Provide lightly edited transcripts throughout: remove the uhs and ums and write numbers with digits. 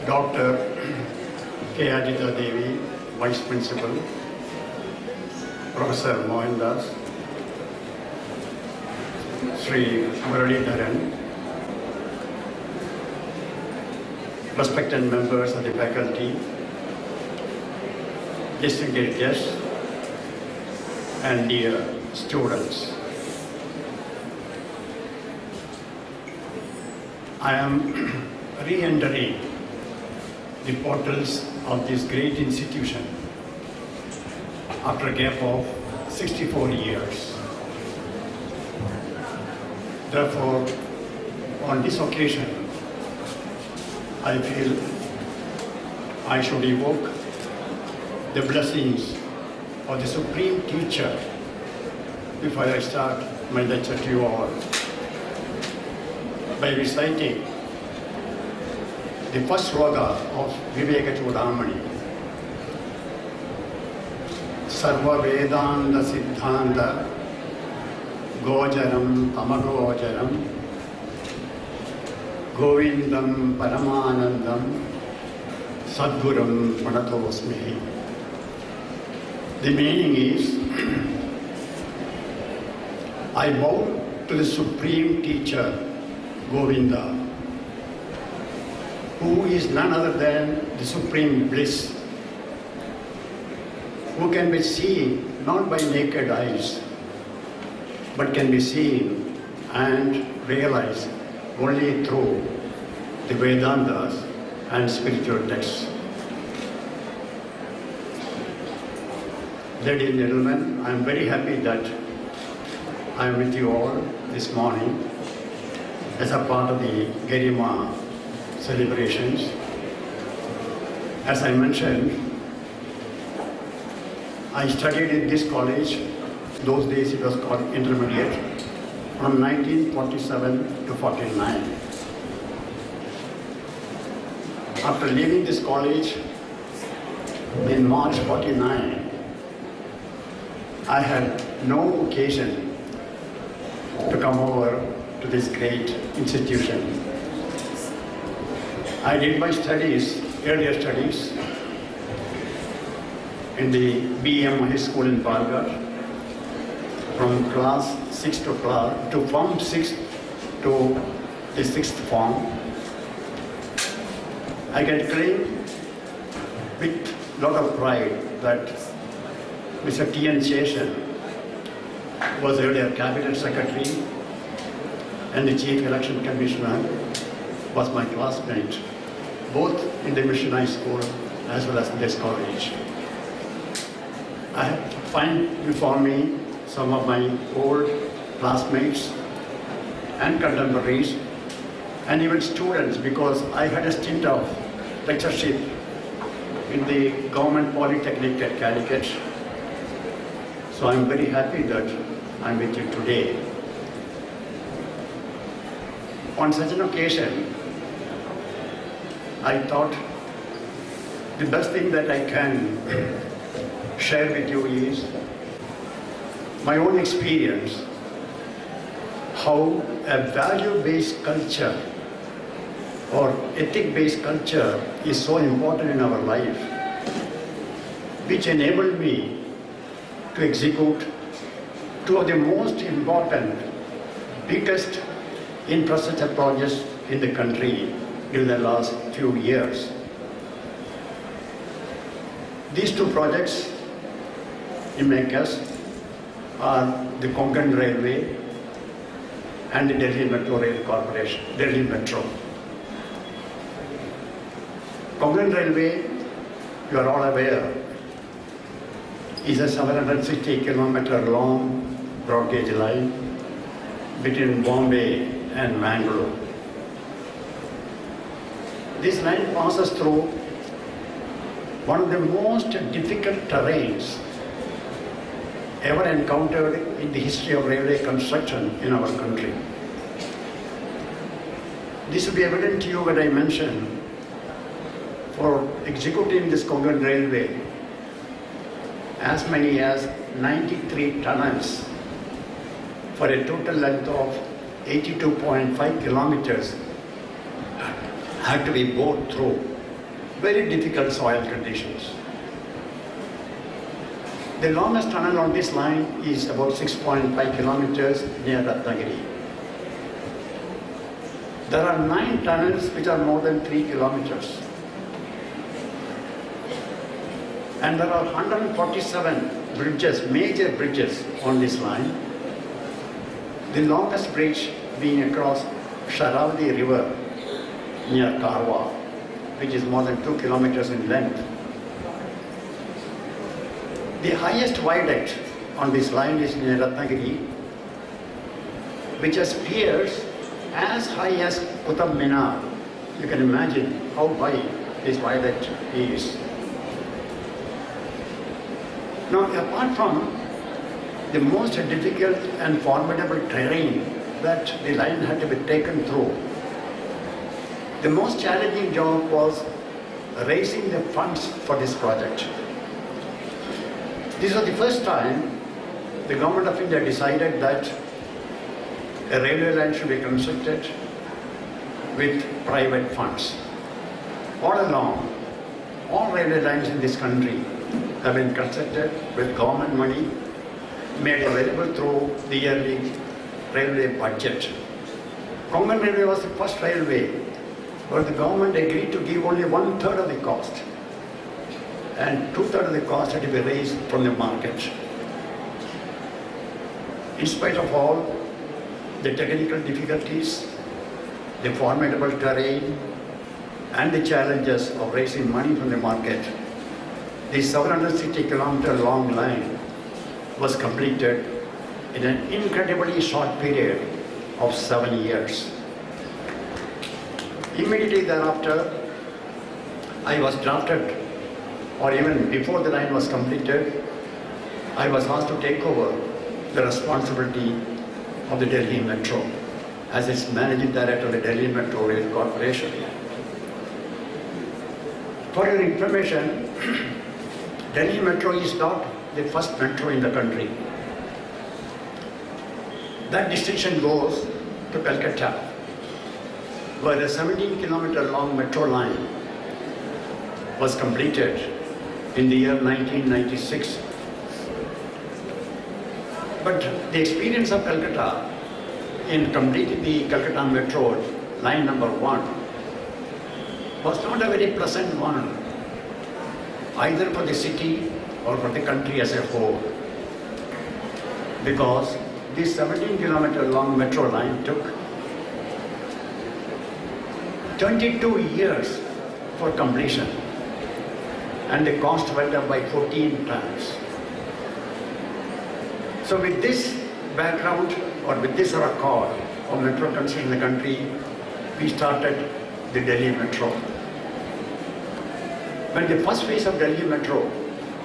Dr. K. Ajita Devi, Vice Principal, Professor Mohandas, Sreedharan, respected members of the faculty, distinguished guests, and dear students. I am re-entering the portals of this great institution after a gap of 64 years. Therefore, on this occasion, I feel I should evoke the blessings of the Supreme Teacher before I start my lecture to you all by reciting the first sloka of Viveka Chudamani. Sarva Vedanta Siddhanta Gojaram Pamagojaram Govindam Paramanandam Sadguram Pranatosmi. The meaning is, I bow to the Supreme Teacher, Govinda, who is none other than the Supreme Bliss, who can be seen not by naked eyes, but can be seen and realized only through the Vedantas and spiritual texts. Ladies and gentlemen, I am very happy that I am with you all this morning as a part of the Garima celebrations. As I mentioned, I studied in this college, those days it was called intermediate, from 1947 to 49. After leaving this college in March 49, I had no occasion to come over to this great institution. I did my studies, earlier studies, in the BM High School in Palakkad, from class 6 to form 6 to the 6th form. I can claim with a lot of pride that Mr. T.N. Cheshan was earlier Cabinet Secretary and the Chief Election Commissioner was my classmate, both in the Mission High School as well as in this college. I find before me some of my old classmates and contemporaries and even students, because I had a stint of lectureship in the Government Polytechnic at Calicut. So I'm very happy that I'm with you today. On such an occasion, I thought the best thing that I can share with you is my own experience, how a value-based culture or ethic-based culture is so important in our life, which enabled me to execute two of the most important, biggest infrastructure projects in the country in the last few years. These two projects in my case are the Konkan Railway and the Delhi Metro Rail Corporation, Delhi Metro. Konkan Railway, you are all aware, is a 760-kilometer long broad gauge line between Bombay and Mangalore. This line passes through one of the most difficult terrains ever encountered in the history of railway construction in our country. This will be evident to you when I mention, for executing this Konkan Railway, as many as 93 tunnels for a total length of 82.5 kilometers had to be bored through very difficult soil conditions. The longest tunnel on this line is about 6.5 kilometers near Ratnagiri. There are 9 tunnels which are more than 3 kilometers. And there are 147 bridges, major bridges on this line. The longest bridge being across Sharavali River near Karwa, which is more than 2 kilometers in length. The highest viaduct on this line is near Ratnagiri, which has piers as high as Qutub Minar. You can imagine how high this viaduct is. Now, apart from the most difficult and formidable terrain that the line had to be taken through, the most challenging job was raising the funds for this project. This was the first time the Government of India decided that a railway line should be constructed with private funds. All along, all railway lines in this country have been constructed with government money made available through the yearly railway budget. Konkan Railway was the first railway where the government agreed to give only 1/3 of the cost, and 2/3 of the cost had to be raised from the market. In spite of all the technical difficulties, the formidable terrain, and the challenges of raising money from the market, the 760-kilometer long line was completed in an incredibly short period of 7 years. Immediately thereafter, I was drafted, or even before the line was completed, I was asked to take over the responsibility of the Delhi Metro as its managing director of the Delhi Metro Rail Corporation. For your information, Delhi Metro is not the first metro in the country. That distinction goes to Calcutta, where a 17-kilometer long metro line was completed in the year 1996. But the experience of Calcutta in completing the Calcutta Metro line number 1 was not a very pleasant one, either for the city or for the country as a whole, because this 17-kilometer long metro line took 22 years for completion, and the cost went up by 14 times. So with this background, or with this record of metro construction in the country, we started the Delhi Metro. When the first phase of Delhi Metro,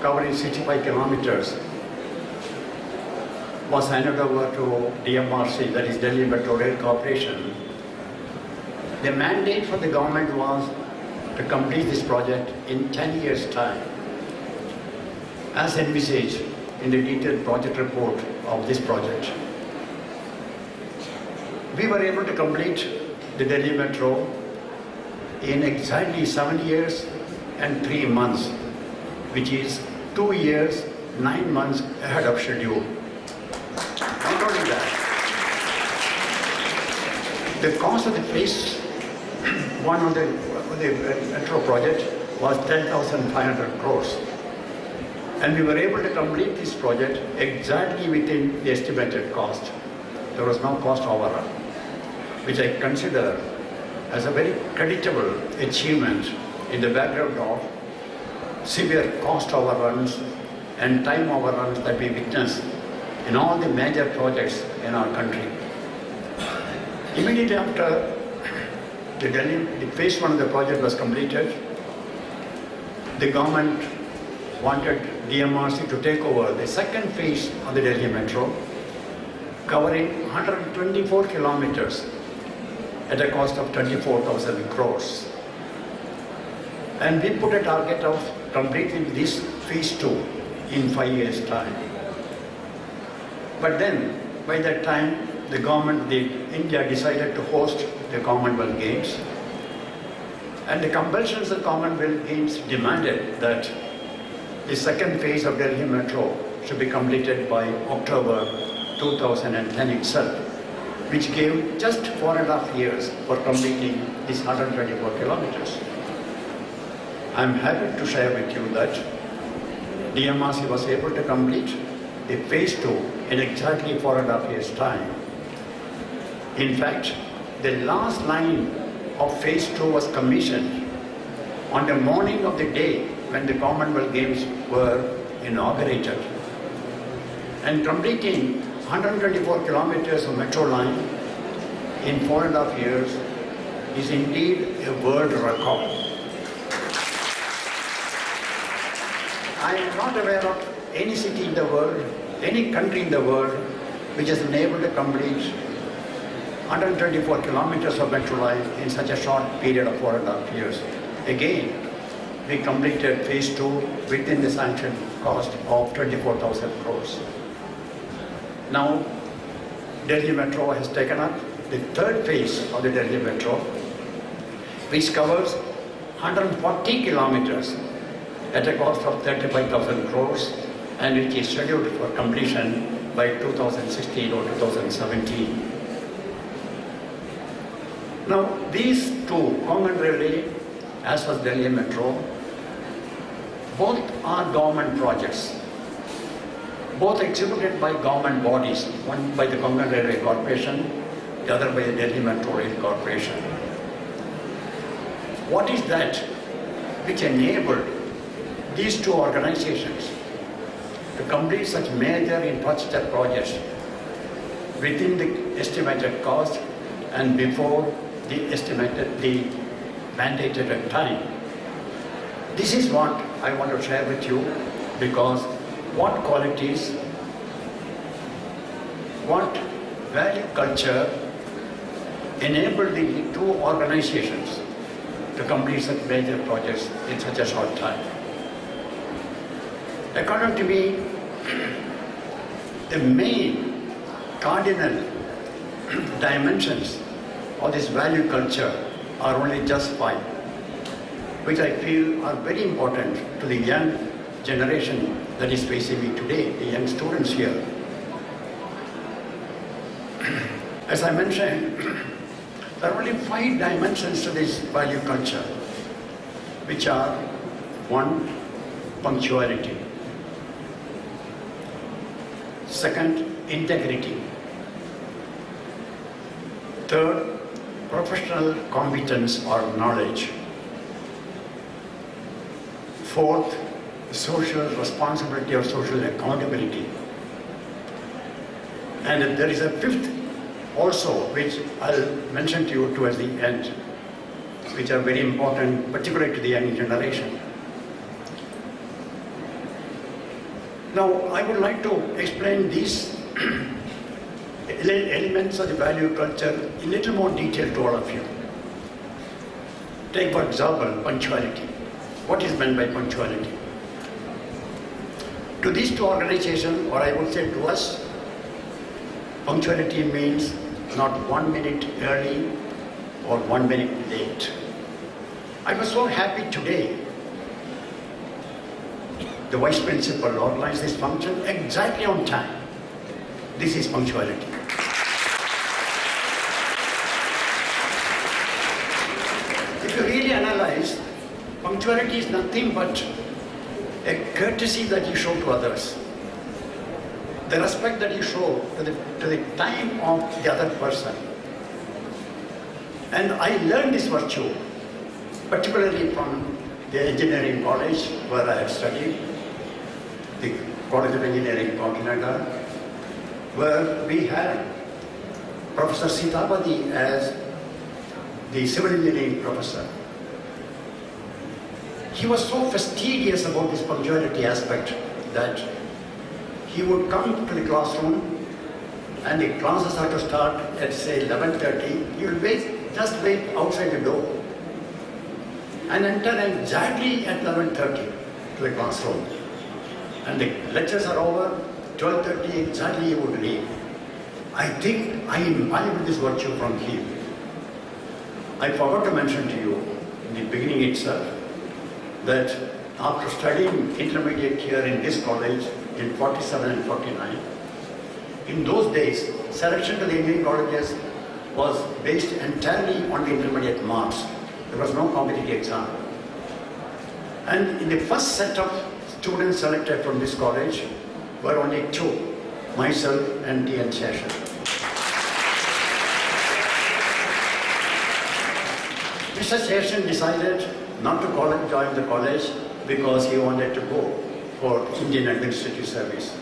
covering 65 kilometers, was handed over to DMRC, that is Delhi Metro Rail Corporation, the mandate for the government was to complete this project in 10 years' time, as envisaged in the detailed project report of this project. We were able to complete the Delhi Metro in exactly 7 years and 3 months, which is 2 years, 9 months ahead of schedule. Not only that, the cost of the phase 1 of the metro project was 10,500 crores. And we were able to complete this project exactly within the estimated cost. There was no cost overrun, which I consider as a very creditable achievement in the background of severe cost overruns and time overruns that we witnessed in all the major projects in our country. Immediately after the phase 1 of the project was completed, the government wanted DMRC to take over the second phase of the Delhi Metro, covering 124 kilometers at a cost of 24,000 crores. And we put a target of completing this phase 2 in 5 years' time. But then, by that time, India decided to host the Commonwealth Games. And the compulsions of Commonwealth Games demanded that the second phase of Delhi Metro should be completed by October 2010 itself, which gave just 4.5 years for completing these 124 kilometers. I'm happy to share with you that DMRC was able to complete the phase 2 in exactly 4.5 years' time. In fact, the last line of phase 2 was commissioned on the morning of the day when the Commonwealth Games were inaugurated. And completing 124 kilometers of metro line in 4.5 years is indeed a world record. I am not aware of any city in the world, any country in the world, which has been able to complete 124 kilometers of metro line in such a short period of 4.5 years. Again, we completed phase 2 within the sanctioned cost of 24,000 crores. Now, Delhi Metro has taken up the third phase of the Delhi Metro, which covers 140 kilometers at a cost of 35,000 crores and which is scheduled for completion by 2016 or 2017. Now, these two, Konkan Railway as well as Delhi Metro, both are government projects, both executed by government bodies, one by the Konkan Railway Corporation, the other by the Delhi Metro Rail Corporation. What is that which enabled these two organizations to complete such major infrastructure projects within the estimated cost and before the mandated time? This is what I want to share with you, because what qualities, what value culture enabled the two organizations to complete such major projects in such a short time. According to me, the main cardinal dimensions of this value culture are only just 5, which I feel are very important to the young generation that is facing me today, the young students here. As I mentioned, there are only 5 dimensions to this value culture, which are: 1, punctuality; second, integrity; third, professional competence or knowledge; fourth, social responsibility or social accountability; and there is a fifth also, which I'll mention to you towards the end, which are very important, particularly to the young generation. Now, I would like to explain these elements of the value culture in little more detail to all of you. Take, for example, punctuality. What is meant by punctuality? To these two organizations, or I would say to us, punctuality means not 1 minute early or 1 minute late. I was so happy today. The Vice Principal organized this function exactly on time. This is punctuality. If you really analyze, punctuality is nothing but a courtesy that you show to others. The respect that you show to the time of the other person. And I learned this virtue, particularly from the engineering college where I have studied, the College of Engineering, Continental, where we had Professor Sreedharan as the civil engineering professor. He was so fastidious about this punctuality aspect that he would come to the classroom and the classes are to start at say 11:30. He will just wait outside the door and enter exactly at 11:30 to the classroom. And the lectures are over, 12:30 exactly he would leave. I think I imbibed this virtue from him. I forgot to mention to you, in the beginning itself that after studying intermediate here in this college in 47 and 49, in those days, selection to the engineering colleges was based entirely on the intermediate marks. There was no competitive exam. And in the first set of students selected from this college were only two, myself and T.N. Sheshan. Mr. Sheshan decided not to join the college because he wanted to go for Indian administrative service.